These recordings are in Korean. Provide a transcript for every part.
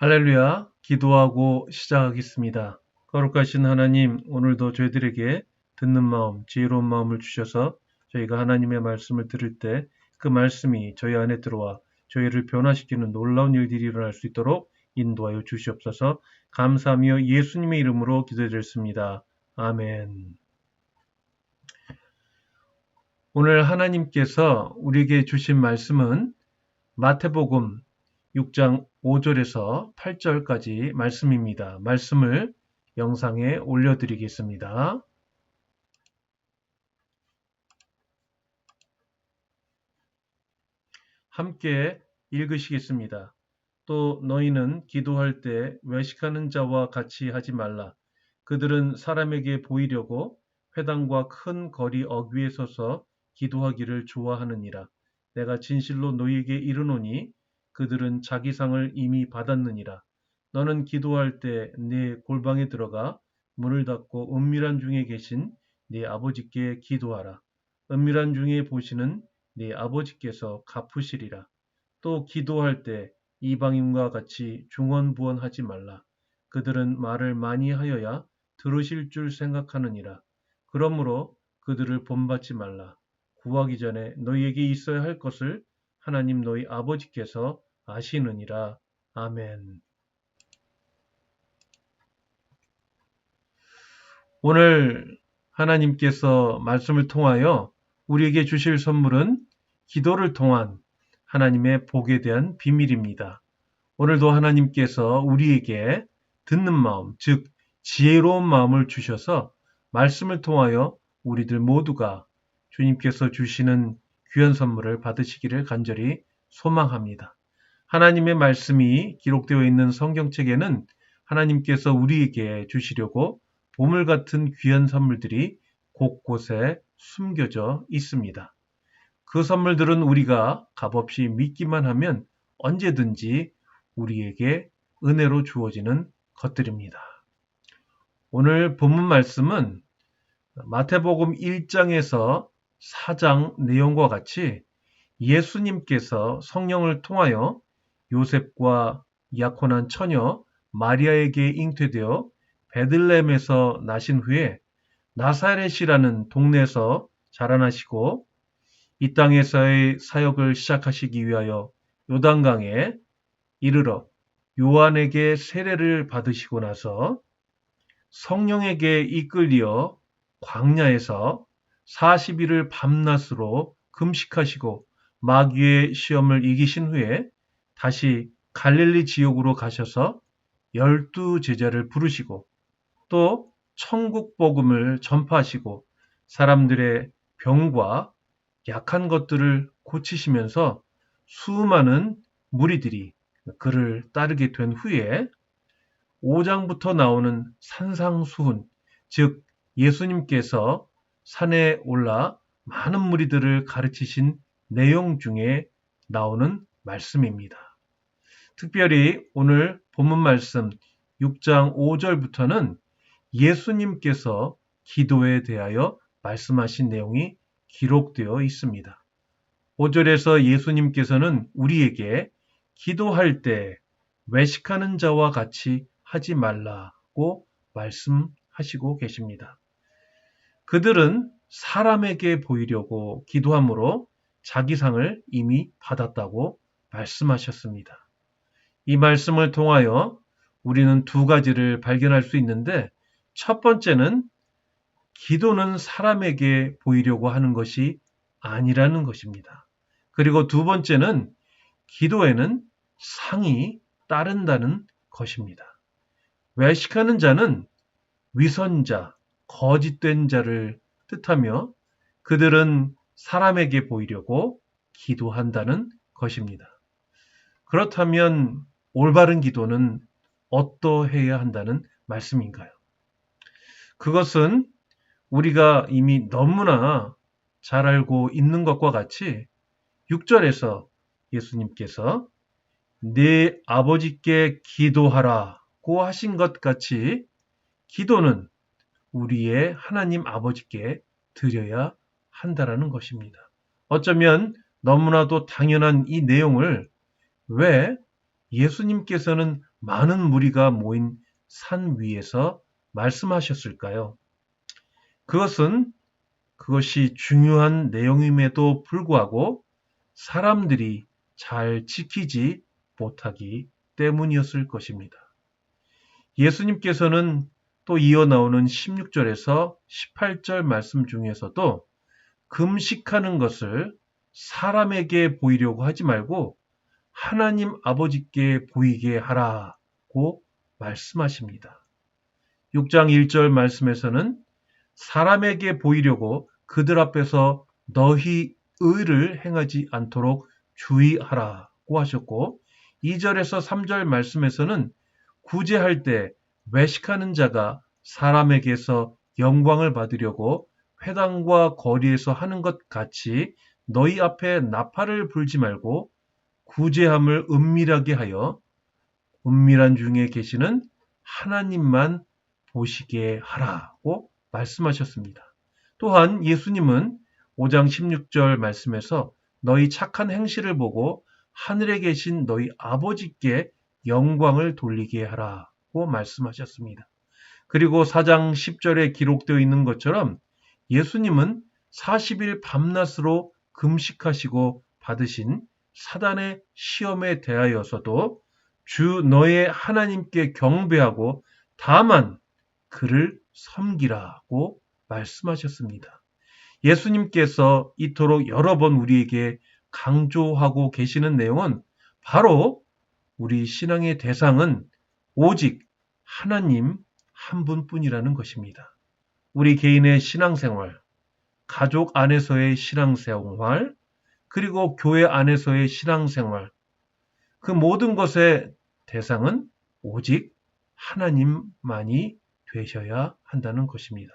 할렐루야, 기도하고 시작하겠습니다. 거룩하신 하나님, 오늘도 저희들에게 듣는 마음, 지혜로운 마음을 주셔서 저희가 하나님의 말씀을 들을 때 그 말씀이 저희 안에 들어와 저희를 변화시키는 놀라운 일들이 일어날 수 있도록 인도하여 주시옵소서. 감사하며 예수님의 이름으로 기도드렸습니다. 아멘. 오늘 하나님께서 우리에게 주신 말씀은 마태복음 6장 5절에서 8절까지 말씀입니다. 말씀을 영상에 올려드리겠습니다. 함께 읽으시겠습니다. 또 너희는 기도할 때 외식하는 자와 같이 하지 말라. 그들은 사람에게 보이려고 회당과 큰 거리 어귀에 서서 기도하기를 좋아하느니라. 내가 진실로 너희에게 이르노니 그들은 자기 상을 이미 받았느니라. 너는 기도할 때 네 골방에 들어가 문을 닫고 은밀한 중에 계신 네 아버지께 기도하라. 은밀한 중에 보시는 네 아버지께서 갚으시리라. 또 기도할 때 이방인과 같이 중언부언하지 말라. 그들은 말을 많이 하여야 들으실 줄 생각하느니라. 그러므로 그들을 본받지 말라. 구하기 전에 너희에게 있어야 할 것을 하나님 너희 아버지께서 아시느니라. 아멘. 오늘 하나님께서 말씀을 통하여 우리에게 주실 선물은 기도를 통한 하나님의 복에 대한 비밀입니다. 오늘도 하나님께서 우리에게 듣는 마음, 즉 지혜로운 마음을 주셔서 말씀을 통하여 우리들 모두가 주님께서 주시는 귀한 선물을 받으시기를 간절히 소망합니다. 하나님의 말씀이 기록되어 있는 성경책에는 하나님께서 우리에게 주시려고 보물 같은 귀한 선물들이 곳곳에 숨겨져 있습니다. 그 선물들은 우리가 값없이 믿기만 하면 언제든지 우리에게 은혜로 주어지는 것들입니다. 오늘 본문 말씀은 마태복음 1장에서 4장 내용과 같이 예수님께서 성령을 통하여 요셉과 약혼한 처녀 마리아에게 잉태되어 베들레헴에서 나신 후에 나사렛이라는 동네에서 자라나시고 이 땅에서의 사역을 시작하시기 위하여 요단강에 이르러 요한에게 세례를 받으시고 나서 성령에게 이끌려 광야에서 40일을 밤낮으로 금식하시고 마귀의 시험을 이기신 후에 다시 갈릴리 지역으로 가셔서 12 제자를 부르시고 또 천국 복음을 전파하시고 사람들의 병과 약한 것들을 고치시면서 수많은 무리들이 그를 따르게 된 후에 5장부터 나오는 산상수훈, 즉 예수님께서 산에 올라 많은 무리들을 가르치신 내용 중에 나오는 말씀입니다. 특별히 오늘 본문 말씀 6장 5절부터는 예수님께서 기도에 대하여 말씀하신 내용이 기록되어 있습니다. 5절에서 예수님께서는 우리에게 기도할 때 외식하는 자와 같이 하지 말라고 말씀하시고 계십니다. 그들은 사람에게 보이려고 기도함으로 자기 상을 이미 받았다고 말씀하셨습니다. 이 말씀을 통하여 우리는 두 가지를 발견할 수 있는데 첫 번째는 기도는 사람에게 보이려고 하는 것이 아니라는 것입니다. 그리고 두 번째는 기도에는 상이 따른다는 것입니다. 외식하는 자는 위선자, 거짓된 자를 뜻하며 그들은 사람에게 보이려고 기도한다는 것입니다. 그렇다면 올바른 기도는 어떠해야 한다는 말씀인가요? 그것은 우리가 이미 너무나 잘 알고 있는 것과 같이 6절에서 예수님께서 네 아버지께 기도하라고 하신 것 같이 기도는 우리의 하나님 아버지께 드려야 한다라는 것입니다. 어쩌면 너무나도 당연한 이 내용을 왜 예수님께서는 많은 무리가 모인 산 위에서 말씀하셨을까요? 그것이 중요한 내용임에도 불구하고 사람들이 잘 지키지 못하기 때문이었을 것입니다. 예수님께서는 또 이어 나오는 16절에서 18절 말씀 중에서도 금식하는 것을 사람에게 보이려고 하지 말고 하나님 아버지께 보이게 하라고 말씀하십니다. 6장 1절 말씀에서는 사람에게 보이려고 그들 앞에서 너희 의를 행하지 않도록 주의하라고 하셨고, 2절에서 3절 말씀에서는 구제할 때 외식하는 자가 사람에게서 영광을 받으려고 회당과 거리에서 하는 것 같이 너희 앞에 나팔을 불지 말고 구제함을 은밀하게 하여 은밀한 중에 계시는 하나님만 보시게 하라고 말씀하셨습니다. 또한 예수님은 5장 16절 말씀에서 너희 착한 행실을 보고 하늘에 계신 너희 아버지께 영광을 돌리게 하라고 말씀하셨습니다. 그리고 4장 10절에 기록되어 있는 것처럼 예수님은 40일 밤낮으로 금식하시고 받으신 사단의 시험에 대하여서도 주 너의 하나님께 경배하고 다만 그를 섬기라고 말씀하셨습니다. 예수님께서 이토록 여러 번 우리에게 강조하고 계시는 내용은 바로 우리 신앙의 대상은 오직 하나님 한 분뿐이라는 것입니다. 우리 개인의 신앙생활, 가족 안에서의 신앙생활, 그리고 교회 안에서의 신앙생활, 그 모든 것의 대상은 오직 하나님만이 되셔야 한다는 것입니다.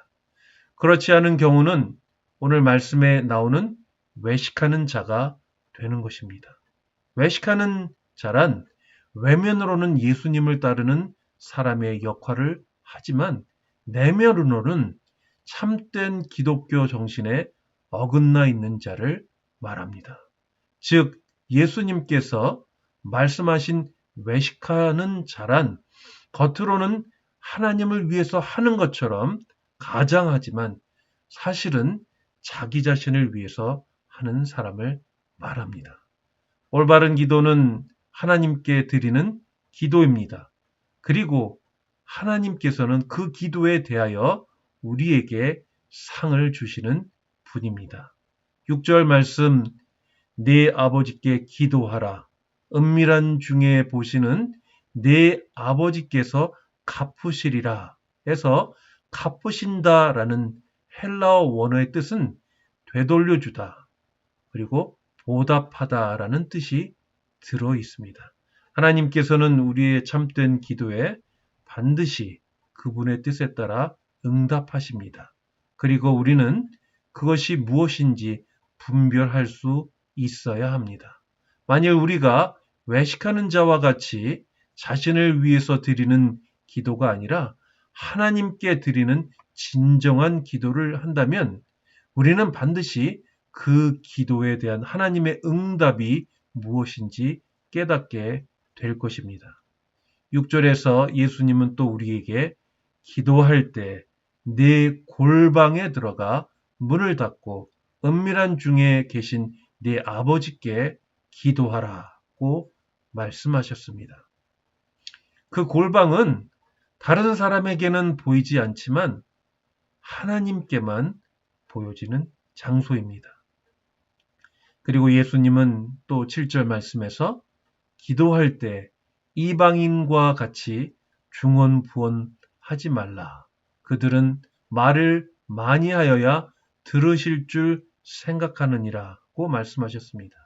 그렇지 않은 경우는 오늘 말씀에 나오는 외식하는 자가 되는 것입니다. 외식하는 자란 외면으로는 예수님을 따르는 사람의 역할을 하지만 내면으로는 참된 기독교 정신에 어긋나 있는 자를 말합니다. 즉 예수님께서 말씀하신 외식하는 자란 겉으로는 하나님을 위해서 하는 것처럼 가장하지만 사실은 자기 자신을 위해서 하는 사람을 말합니다. 올바른 기도는 하나님께 드리는 기도입니다. 그리고 하나님께서는 그 기도에 대하여 우리에게 상을 주시는 분입니다. 6절 말씀, 네 아버지께 기도하라. 은밀한 중에 보시는 네 아버지께서 갚으시리라 해서 갚으신다라는 헬라어 원어의 뜻은 되돌려주다, 그리고 보답하다라는 뜻이 들어 있습니다. 하나님께서는 우리의 참된 기도에 반드시 그분의 뜻에 따라 응답하십니다. 그리고 우리는 그것이 무엇인지 분별할 수 있어야 합니다. 만일 우리가 외식하는 자와 같이 자신을 위해서 드리는 기도가 아니라 하나님께 드리는 진정한 기도를 한다면 우리는 반드시 그 기도에 대한 하나님의 응답이 무엇인지 깨닫게 될 것입니다. 6절에서 예수님은 또 우리에게 기도할 때 네 골방에 들어가 문을 닫고 은밀한 중에 계신 네 아버지께 기도하라고 말씀하셨습니다. 그 골방은 다른 사람에게는 보이지 않지만 하나님께만 보여지는 장소입니다. 그리고 예수님은 또 7절 말씀에서 기도할 때 이방인과 같이 중언부언하지 말라. 그들은 말을 많이 하여야 들으실 줄 생각하느니라고 말씀하셨습니다.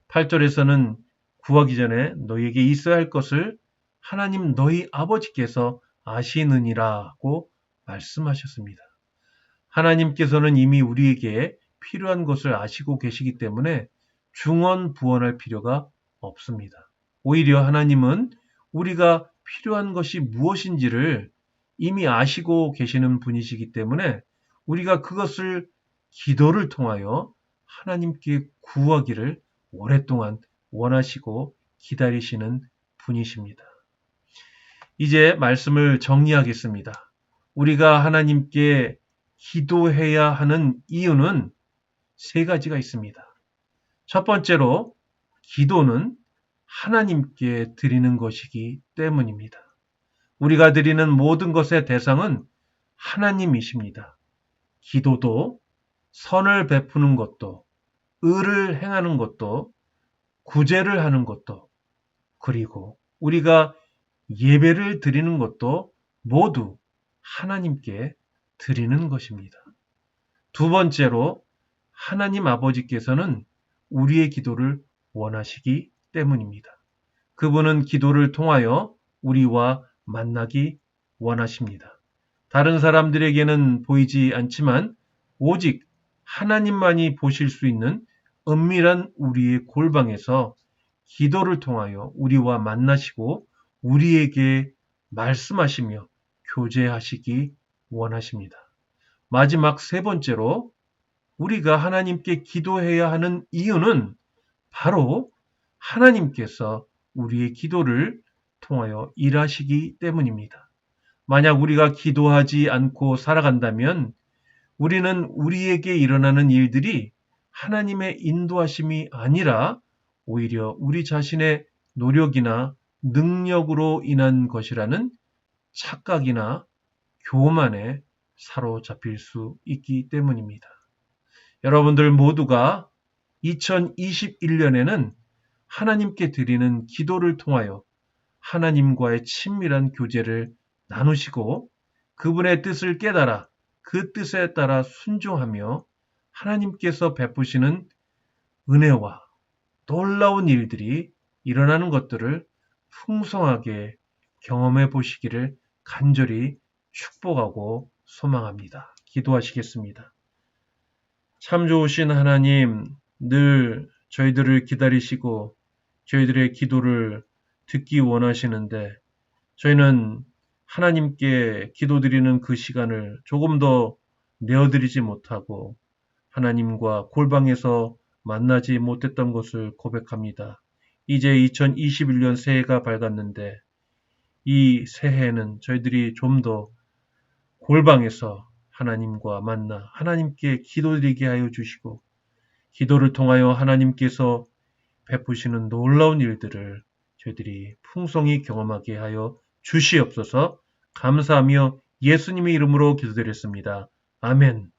8절에서는 구하기 전에 너희에게 있어야 할 것을 하나님 너희 아버지께서 아시느니라고 말씀하셨습니다. 하나님께서는 이미 우리에게 필요한 것을 아시고 계시기 때문에 중언부언할 필요가 없습니다. 오히려 하나님은 우리가 필요한 것이 무엇인지를 이미 아시고 계시는 분이시기 때문에 우리가 그것을 기도를 통하여 하나님께 구하기를 오랫동안 원하시고 기다리시는 분이십니다. 이제 말씀을 정리하겠습니다. 우리가 하나님께 기도해야 하는 이유는 세 가지가 있습니다. 첫 번째로 기도는 하나님께 드리는 것이기 때문입니다. 우리가 드리는 모든 것의 대상은 하나님이십니다. 기도도, 선을 베푸는 것도, 의를 행하는 것도, 구제를 하는 것도, 그리고 우리가 예배를 드리는 것도 모두 하나님께 드리는 것입니다. 두 번째로 하나님 아버지께서는 우리의 기도를 원하시기 때문입니다. 그분은 기도를 통하여 우리와 만나기 원하십니다. 다른 사람들에게는 보이지 않지만 오직 하나님만이 보실 수 있는 은밀한 우리의 골방에서 기도를 통하여 우리와 만나시고 우리에게 말씀하시며 교제하시기 원하십니다. 마지막 세 번째로 우리가 하나님께 기도해야 하는 이유는 바로 하나님께서 우리의 기도를 통하여 일하시기 때문입니다. 만약 우리가 기도하지 않고 살아간다면 우리는 우리에게 일어나는 일들이 하나님의 인도하심이 아니라 오히려 우리 자신의 노력이나 능력으로 인한 것이라는 착각이나 교만에 사로잡힐 수 있기 때문입니다. 여러분들 모두가 2021년에는 하나님께 드리는 기도를 통하여 하나님과의 친밀한 교제를 나누시고 그분의 뜻을 깨달아 그 뜻에 따라 순종하며 하나님께서 베푸시는 은혜와 놀라운 일들이 일어나는 것들을 풍성하게 경험해 보시기를 간절히 축복하고 소망합니다. 기도하시겠습니다. 참 좋으신 하나님, 늘 저희들을 기다리시고 저희들의 기도를 듣기 원하시는데 저희는 하나님께 기도드리는 그 시간을 조금 더 내어드리지 못하고 하나님과 골방에서 만나지 못했던 것을 고백합니다. 이제 2021년 새해가 밝았는데 이 새해에는 저희들이 좀 더 골방에서 하나님과 만나 하나님께 기도드리게 하여 주시고 기도를 통하여 하나님께서 베푸시는 놀라운 일들을 저희들이 풍성히 경험하게 하여 주시옵소서. 감사하며 예수님의 이름으로 기도드렸습니다. 아멘.